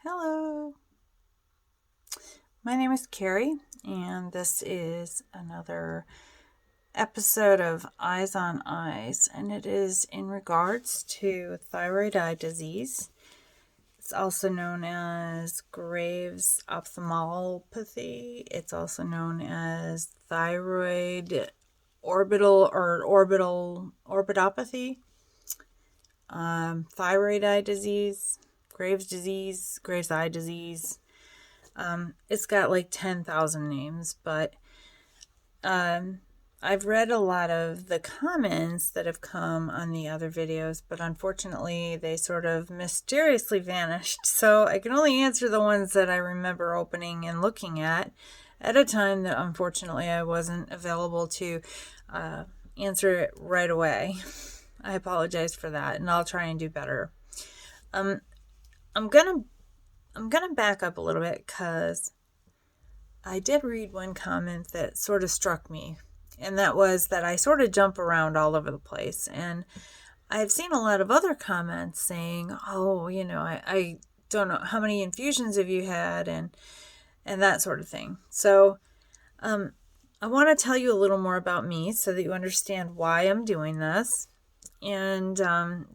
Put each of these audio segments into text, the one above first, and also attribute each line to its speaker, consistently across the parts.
Speaker 1: Hello, my name is Carrie, and this is another episode of Eyes on Eyes, and it is in regards to thyroid eye disease. It's also known as Graves' ophthalmopathy. It's also known as thyroid orbitopathy, thyroid eye disease, Graves' eye disease. It's got like 10,000 names, but I've read a lot of the comments that have come on the other videos, but unfortunately they sort of mysteriously vanished. So I can only answer the ones that I remember opening and looking at a time that unfortunately I wasn't available to answer it right away. I apologize for that, and I'll try and do better. I'm gonna back up a little bit because I did read one comment that sort of struck me, and that was that I sort of jump around all over the place. And I've seen a lot of other comments saying, "Oh, I don't know how many infusions have you had," and that sort of thing. So, I want to tell you a little more about me so that you understand why I'm doing this. And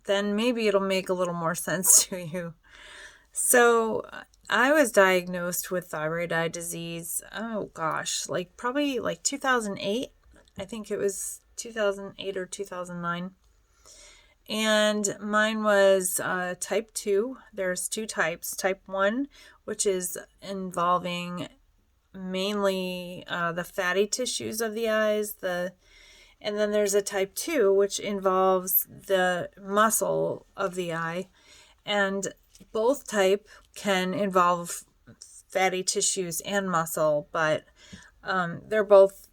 Speaker 1: then maybe it'll make a little more sense to you. So I was diagnosed with thyroid eye disease, probably 2008. I think it was 2008 or 2009. And mine was type 2. There's two types. Type 1, which is involving mainly the fatty tissues of the eyes, and then there's a type 2, which involves the muscle of the eye. And both type can involve fatty tissues and muscle, but they're both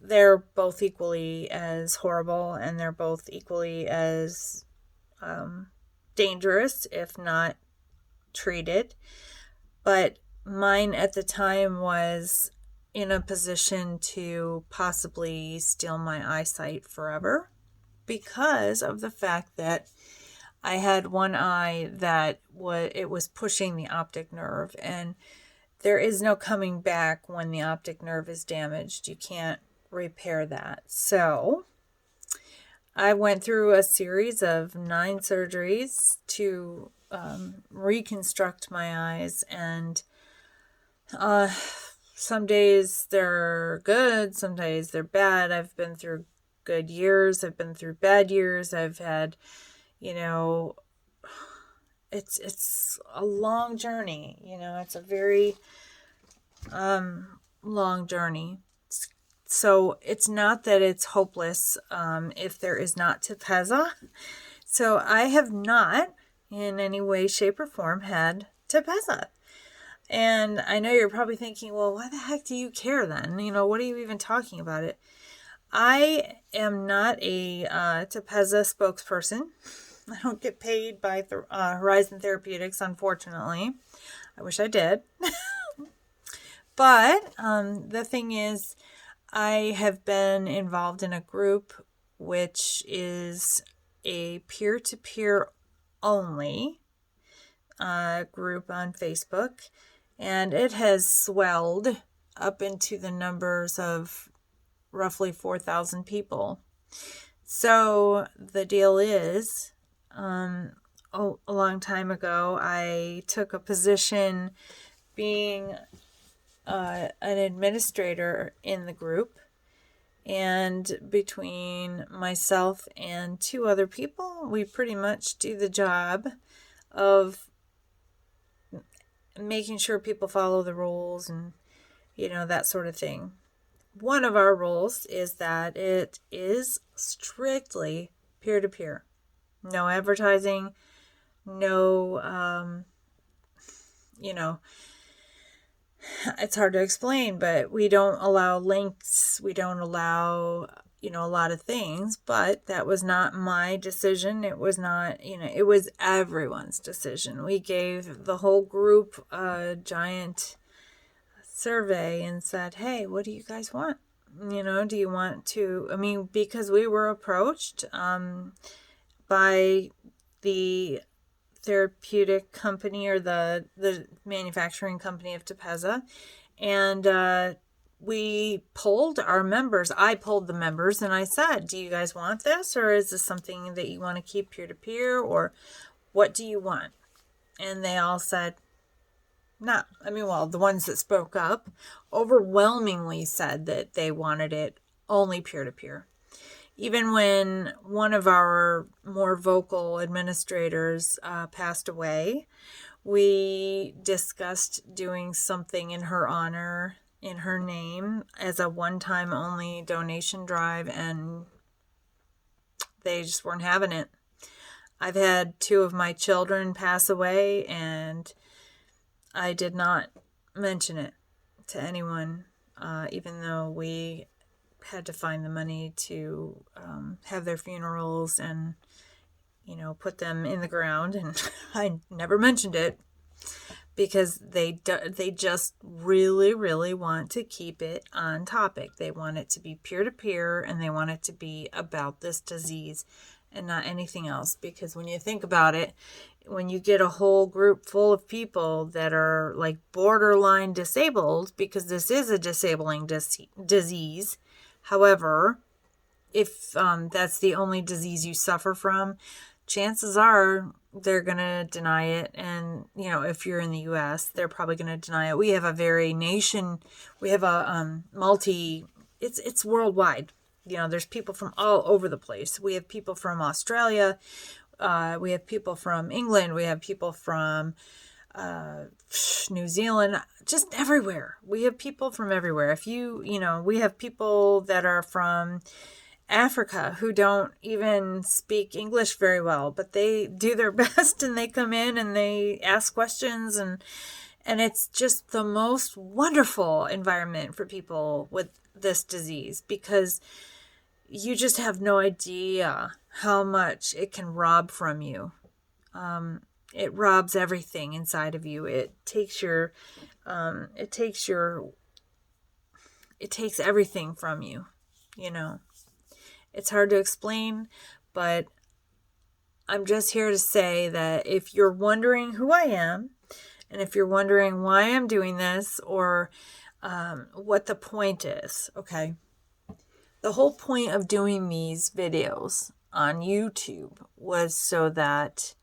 Speaker 1: equally as horrible, and they're both equally as dangerous if not treated. But mine at the time was in a position to possibly steal my eyesight forever because of the fact that I had one eye that was pushing the optic nerve, and there is no coming back when the optic nerve is damaged. You can't repair that. So I went through a series of 9 surgeries to reconstruct my eyes, and some days they're good, some days they're bad. I've been through good years, I've been through bad years. I've had, it's a long journey. It's a very long journey. So it's not that it's hopeless if there is not Tepezza. So I have not in any way, shape, or form had Tepezza. And I know you're probably thinking, well, why the heck do you care then? What are you even talking about it? I am not a Tepezza spokesperson. I don't get paid by Horizon Therapeutics, unfortunately. I wish I did. But the thing is, I have been involved in a group which is a peer-to-peer only group on Facebook, and it has swelled up into the numbers of roughly 4,000 people. So the deal is, a long time ago, I took a position being an administrator in the group, and between myself and 2 other people, we pretty much do the job of making sure people follow the rules and that sort of thing. One of our rules is that it is strictly peer-to-peer. No advertising, no it's hard to explain, but we don't allow links, we don't allow a lot of things. But that was not my decision. It was not, it was everyone's decision. We gave the whole group a giant survey and said, hey, what do you guys want? Do you want to, because we were approached by the therapeutic company, or the manufacturing company of Tepezza. And we polled our members. I polled the members and I said, do you guys want this, or is this something that you want to keep peer-to-peer, or what do you want? And they all said, no. I mean, well, the ones that spoke up overwhelmingly said that they wanted it only peer-to-peer. Even when one of our more vocal administrators passed away, we discussed doing something in her honor, in her name, as a one-time only donation drive, and they just weren't having it. I've had 2 of my children pass away, and I did not mention it to anyone, even though we had to find the money to have their funerals and, put them in the ground. And I never mentioned it because they just really, really want to keep it on topic. They want it to be peer-to-peer, and they want it to be about this disease and not anything else. Because when you think about it, when you get a whole group full of people that are like borderline disabled, because this is a disabling disease. However, if that's the only disease you suffer from, chances are they're going to deny it. And, if you're in the U.S., they're probably going to deny it. We have it's worldwide. There's people from all over the place. We have people from Australia. We have people from England. We have people from New Zealand, just everywhere. We have people from everywhere. We have people that are from Africa who don't even speak English very well, but they do their best, and they come in and they ask questions, and it's just the most wonderful environment for people with this disease, because you just have no idea how much it can rob from you. It robs everything inside of you. It takes everything from you, It's hard to explain, but I'm just here to say that if you're wondering who I am, and if you're wondering why I'm doing this, or what the point is, okay? The whole point of doing these videos on YouTube was so that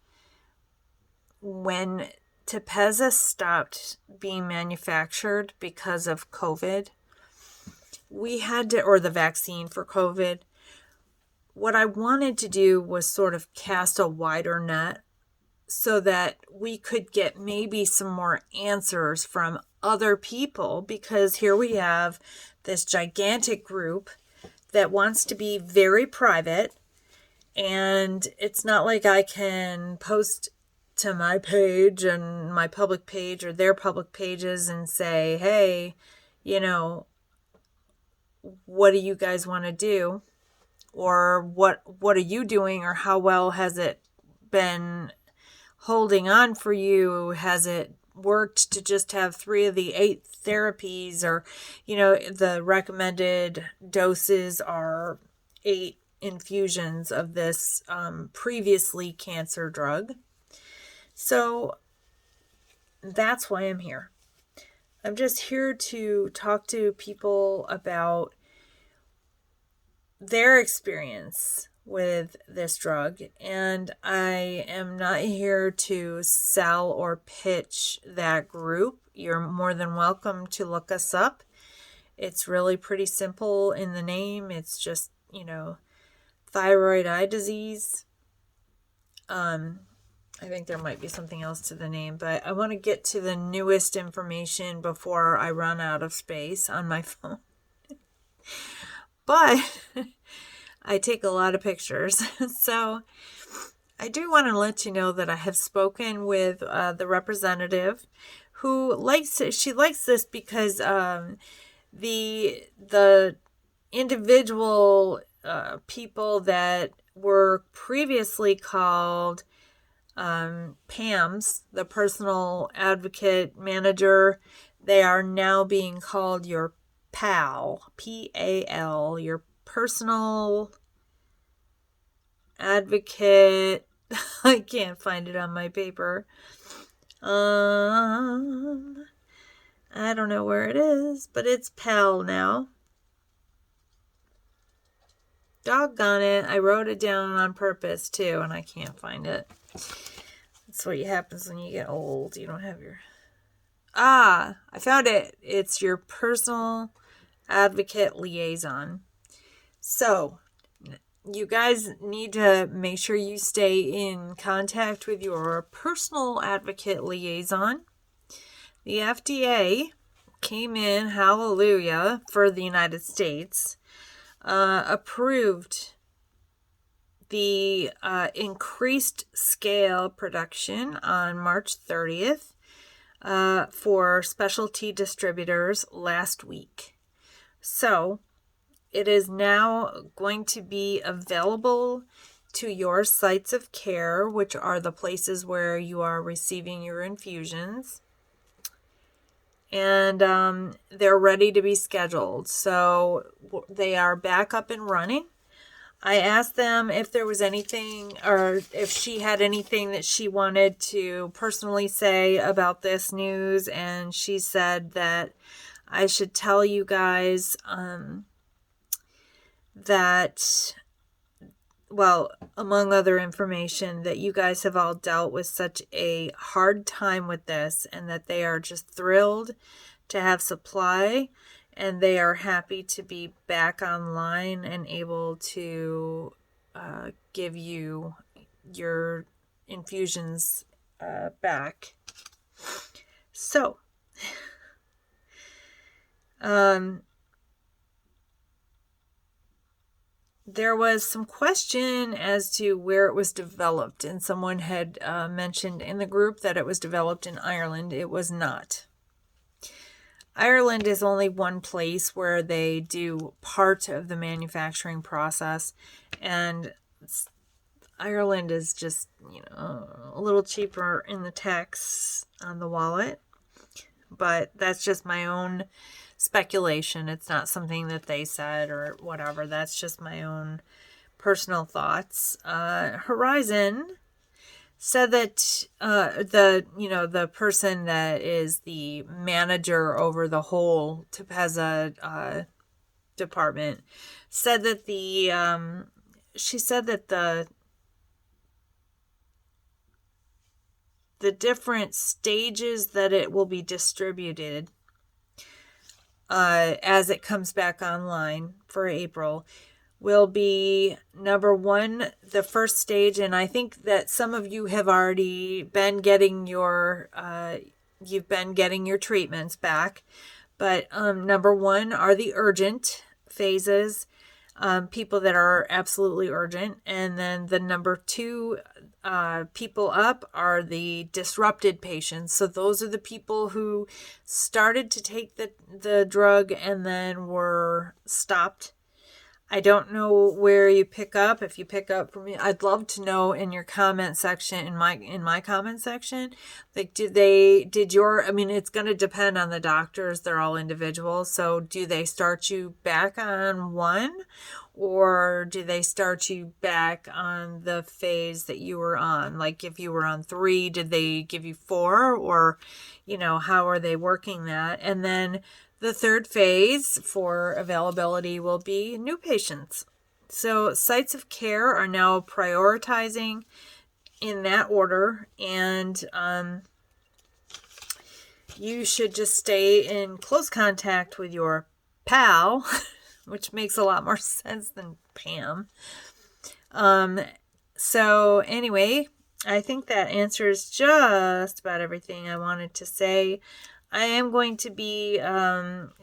Speaker 1: when Tepezza stopped being manufactured because of COVID, or the vaccine for COVID, what I wanted to do was sort of cast a wider net so that we could get maybe some more answers from other people, because here we have this gigantic group that wants to be very private, and it's not like I can post to my page and my public page or their public pages and say, hey, what do you guys want to do? Or what are you doing? Or how well has it been holding on for you? Has it worked to just have 3 of the 8 therapies? Or, the recommended doses are 8 infusions of this previously cancer drug. So that's why I'm here. I'm just here to talk to people about their experience with this drug, and I am not here to sell or pitch that group. You're more than welcome to look us up. It's really pretty simple in the name. It's just, Thyroid Eye Disease. I think there might be something else to the name, but I want to get to the newest information before I run out of space on my phone. But I take a lot of pictures. So I do want to let you know that I have spoken with the representative who likes this because the individual people that were previously called PAMs, the personal advocate manager, they are now being called your PAL, P-A-L, your personal advocate I can't find it on my paper. I don't know where it is, but it's PAL now. Doggone it. I wrote it down on purpose too, and I can't find it. That's what happens when you get old. You don't have your... I found it. It's your personal advocate liaison. So, you guys need to make sure you stay in contact with your personal advocate liaison. The FDA came in, hallelujah, for the United States, approved the increased scale production on March 30th for specialty distributors last week. So it is now going to be available to your sites of care, which are the places where you are receiving your infusions. And they're ready to be scheduled. So they are back up and running. I asked them if there was anything, or if she had anything that she wanted to personally say about this news, and she said that I should tell you guys that, well, among other information, that you guys have all dealt with such a hard time with this, and that they are just thrilled to have supply, and they are happy to be back online and able to give you your infusions back. So, there was some question as to where it was developed, and someone had mentioned in the group that it was developed in Ireland. It was not. Ireland is only one place where they do part of the manufacturing process, and Ireland is just, a little cheaper in the tax on the wallet, but that's just my own speculation. It's not something that they said or whatever. That's just my own personal thoughts. Horizon said that the person that is the manager over the whole Tepezza department said that she said that the different stages that it will be distributed as it comes back online for April will be, number one, the first stage, and I think that some of you have already been getting your treatments back, but number one are the urgent phases, people that are absolutely urgent, and then the number two people up are the disrupted patients. So those are the people who started to take the drug and then were stopped. I don't know where you pick up. If you pick up from me, I'd love to know in your comment section, in my comment section, like, it's going to depend on the doctors. They're all individual. So do they start you back on one, or do they start you back on the phase that you were on? Like, if you were on 3, did they give you 4, or, how are they working that? And then the third phase for availability will be new patients. So sites of care are now prioritizing in that order, and you should just stay in close contact with your pal, which makes a lot more sense than Pam. So anyway, I think that answers just about everything I wanted to say. I am going to be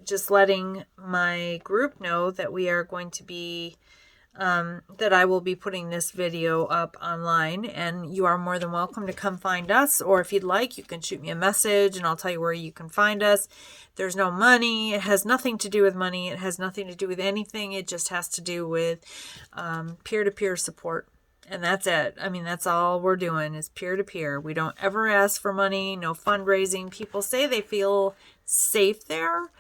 Speaker 1: just letting my group know that we are going to be, that I will be putting this video up online, and you are more than welcome to come find us, or if you'd like, you can shoot me a message and I'll tell you where you can find us. There's no money. It has nothing to do with money. It has nothing to do with anything. It just has to do with peer-to-peer support. And that's it. I mean, that's all we're doing is peer-to-peer. We don't ever ask for money, no fundraising. People say they feel safe there.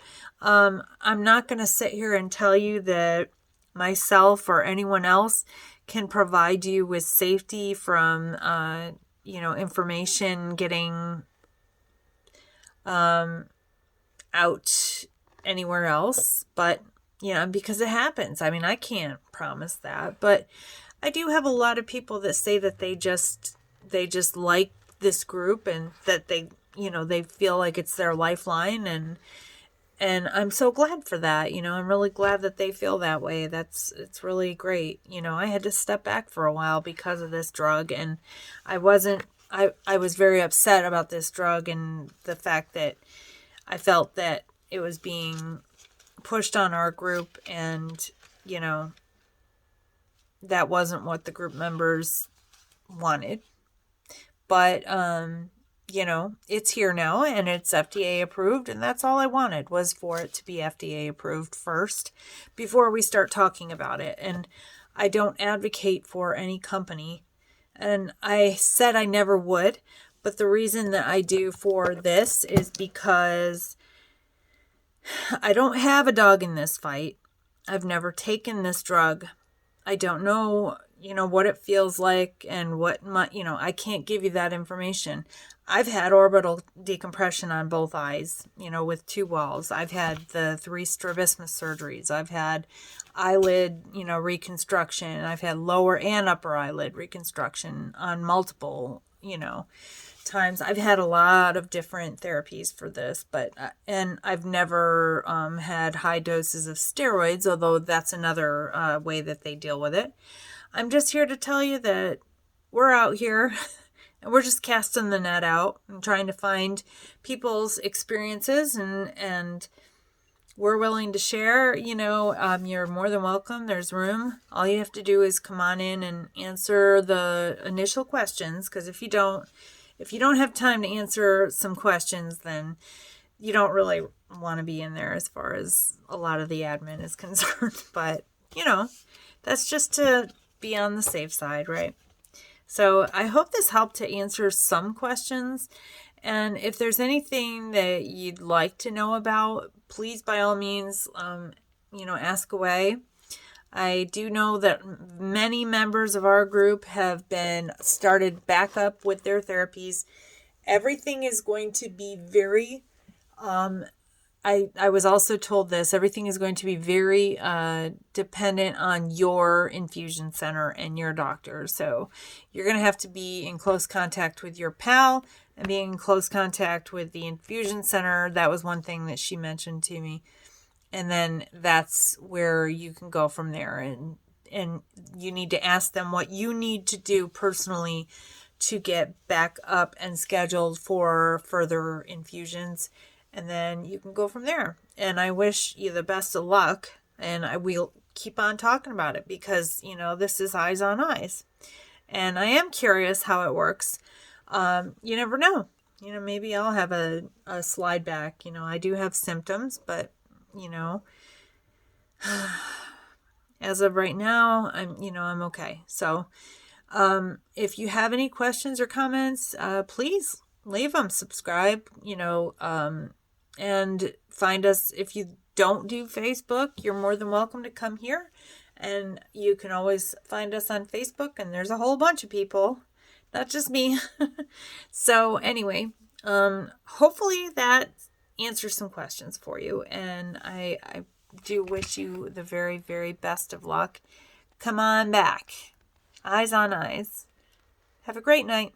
Speaker 1: I'm not going to sit here and tell you that myself or anyone else can provide you with safety from, information getting out anywhere else. But, because it happens. I mean, I can't promise that. But I do have a lot of people that say that they just like this group and that they feel like it's their lifeline, and I'm so glad for that. I'm really glad that they feel that way. It's really great. I had to step back for a while because of this drug, and I was very upset about this drug and the fact that I felt that it was being pushed on our group, and that wasn't what the group members wanted. But it's here now, and it's FDA approved, and that's all I wanted, was for it to be FDA approved first before we start talking about it. And I don't advocate for any company, and I said I never would, but the reason that I do for this is because I don't have a dog in this fight. I've never taken this drug. I don't know, what it feels like and what I can't give you that information. I've had orbital decompression on both eyes, with 2 walls. I've had the 3 strabismus surgeries. I've had eyelid, reconstruction. I've had lower and upper eyelid reconstruction on multiple, times. I've had a lot of different therapies for this, and I've never had high doses of steroids, although that's another way that they deal with it. I'm just here to tell you that we're out here and we're just casting the net out and trying to find people's experiences, and we're willing to share. You're more than welcome. There's room. All you have to do is come on in and answer the initial questions, because if you don't have time to answer some questions, then you don't really want to be in there as far as a lot of the admin is concerned. But, that's just to be on the safe side, right? So I hope this helped to answer some questions. And if there's anything that you'd like to know about, please, by all means, ask away. I do know that many members of our group have been started back up with their therapies. Everything is going to be very, I was also told this, everything is going to be very dependent on your infusion center and your doctor. So you're going to have to be in close contact with your pal and being in close contact with the infusion center. That was one thing that she mentioned to me. And then that's where you can go from there. And you need to ask them what you need to do personally to get back up and scheduled for further infusions. And then you can go from there. And I wish you the best of luck. And I will keep on talking about it because, this is Eyes on Eyes. And I am curious how it works. You never know. Maybe I'll have a slide back. I do have symptoms, but as of right now, I'm okay. So, if you have any questions or comments, please leave them, subscribe, and find us. If you don't do Facebook, you're more than welcome to come here, and you can always find us on Facebook, and there's a whole bunch of people, not just me. So anyway, hopefully that answers some questions for you, and I do wish you the very, very best of luck. Come on back. Eyes on Eyes. Have a great night.